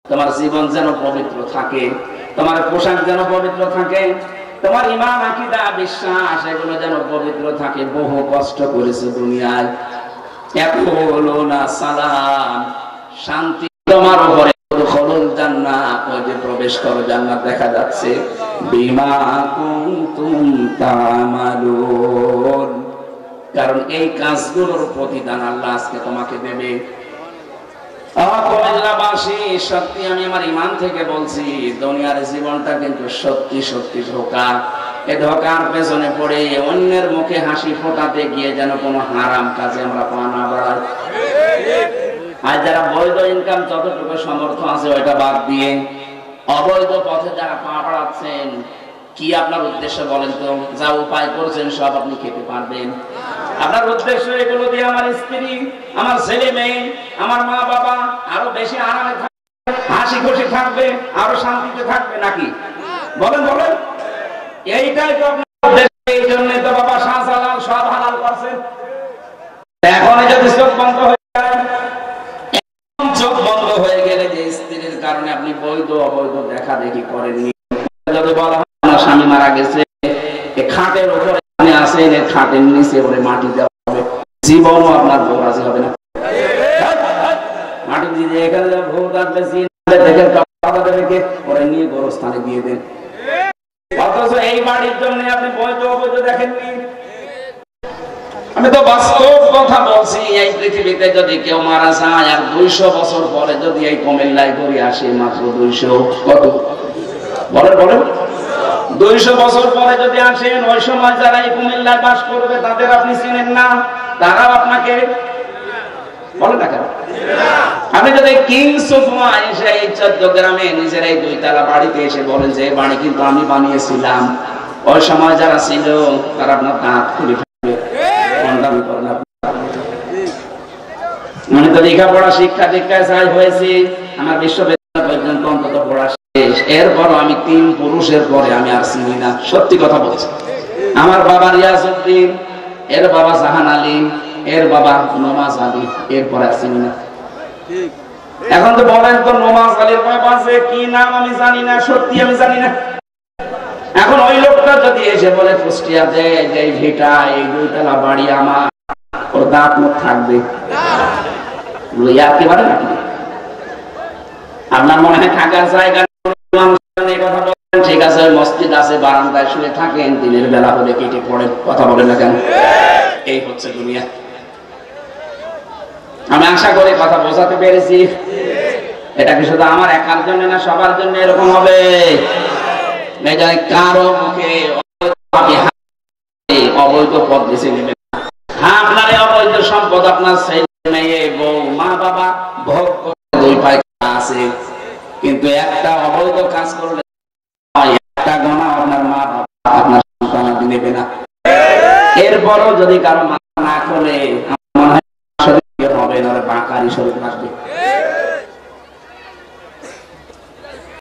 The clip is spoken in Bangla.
তোমার জীবন যেন পবিত্র থাকে, তোমার পোশাক যেন পবিত্র থাকে, তোমার ঈমান আকীদা বিশ্বাস এগুলো যেন পবিত্র থাকে। বহু কষ্ট করেছে দুনিয়ায়, ইয়াকুলুনা সালাম, শান্তি তোমার উপরে, দুখুলুল জান্নাহ, ওই যে প্রবেশ করো জান্নাত দেখা যাচ্ছে, বিমা কুনতুম তা'মালুন, কারণ এই কাজগুলোর প্রতিদান আল্লাহ আজকে তোমাকে দেবে। কুমিল্লাবাসী, সত্যি আমি আমার ঈমান থেকে বলছি, দুনিয়ার জীবনটা কিন্তু সত্যি সত্যি ধোঁকা। এই ধোঁকার পেছনে পড়ে অন্যের মুখে হাসি ফোটাতে গিয়ে যেন কোনো হারাম কাজে আমরা পা না বাড়াই। আর যারা বৈধ ইনকাম যতটুকু সমর্থ আছে ওইটা বাদ দিয়ে অবৈধ পথে যারা পা বাড়াচ্ছেন, কি আপনার উদ্দেশ্য বলেন তো? যা উপায় করছেন সব আপনি খেতে পারবেন? আপনার উদ্দেশ্য এগুলো দিয়ে আমার স্ত্রী, আমার ছেলে মেয়ে, আমার মা বাবা আরো বেশি আরামে থাকবে, হাসি খুশি থাকবে, আরো শান্তিতে থাকবে নাকি? বলেন বলেন, এইটাই তো আপনার উদ্দেশ্য। এই জন্য তো বাবা শাহজালাল সব হালাল করছেন। এখন যদি চোখ বন্ধ হয়ে যায়, চোখ বন্ধ হয়ে গেলে যে স্ত্রীর কারণে আপনি বৈধ অবৈধ দেখা দেখি করেননি, যদি বলা হয় আমার স্বামী মারা গেছে, খাটের উপরে আপনি আসেন, খাটের নিচে ওরে মাটি দেওয়া হবে, জীবনও আপনার বউ রাজি হবে না। মাটি দিয়ে এখানে ভূত আসবে, দেখে ওরে নিয়ে গোরস্থানে দিয়ে দেন। অথচ এই বাড়ির জন্য আপনি বৈধ অবৈধ দেখেননি। আমি তো বাস্তব কথা বলছি। এই পৃথিবীতে যদি কেউ মারা যায় আর 200 বছর পরে যদি এই কুমিল্লায় ঘুরে আসে, মাত্র 200, কত বলেন বলেন, 200 বছর পরে যদি আসেন, ওই সময় যারা এই কুমিল্লায় বাস করবে তাদের আপনি চিনেন না, তারাও আপনাকে বলেন না কেন? আপনি যদি কিংসুফমা এসে এই 14 গ্রামে নিজের এই 2 তলা বাড়িতে এসে বলেন যে বাড়ি কিন্তু আমি বানিয়েছিলাম, ওই সময় যারা ছিল তারা আপনার দাঁত খুলে ফেলবে। মানে তো লেখাপড়া শিক্ষা দীক্ষায় যাই হয়েছে, আমার বিশ্ববিদ্যালয় পর্যন্ত অন্তত পড়া শেষ, এরপর আমি 3 পুরুষের পরে আমি আর চিনি না। সত্যি কথা বলছি। আমার বাবা রিয়াজউদ্দিন, এর বাবা জাহান আলী, এর বাবা নমাজ আলী, এরপরে আর চিনি না। এখন তো বলেন তো নমাজ আলীর বাবা যে কি নাম আমি জানি না, সত্যি আমি জানি না। এখন ওই লোকটা যদি এসে বলে কুষ্টিয়াতে যে ভিটা এই 2 তলা বাড়ি আমার, ওর দাঁত মুখ থাকবে একেবারে নাকি? আপনার মনে হয় থাকার জায়গা কথা বলেন, ঠিক আছে, ওই মসজিদ আছে, বারান্দায় শুয়ে থাকেন, দিনের বেলা হলে কেটে পড়ে, কথা বলেন না কেন? এই হচ্ছে দুনিয়া। আমি আশা করি কথা বোঝাতে পেরেছি। এটা কি শুধু আমার একার জন্য না, সবার জন্য এরকম হবে? কারো মুখে অবৈধ পথ বেছে নেবেন। হ্যাঁ, আপনার অবৈধ সম্পদ আপনার ছেলে মেয়ে বউ মা বাবা ভোগ করে 2 পায়খানা আছে, কিন্তু একটা অবৈধ কাজ করলে একটা গোনা আপনার মা বাবা আপনার সন্তান নেবে না। এরপরও যদি কারো মাথা না খোলে, আমার মনে হয় হবে না, বাঁকারি শরীর আসবে।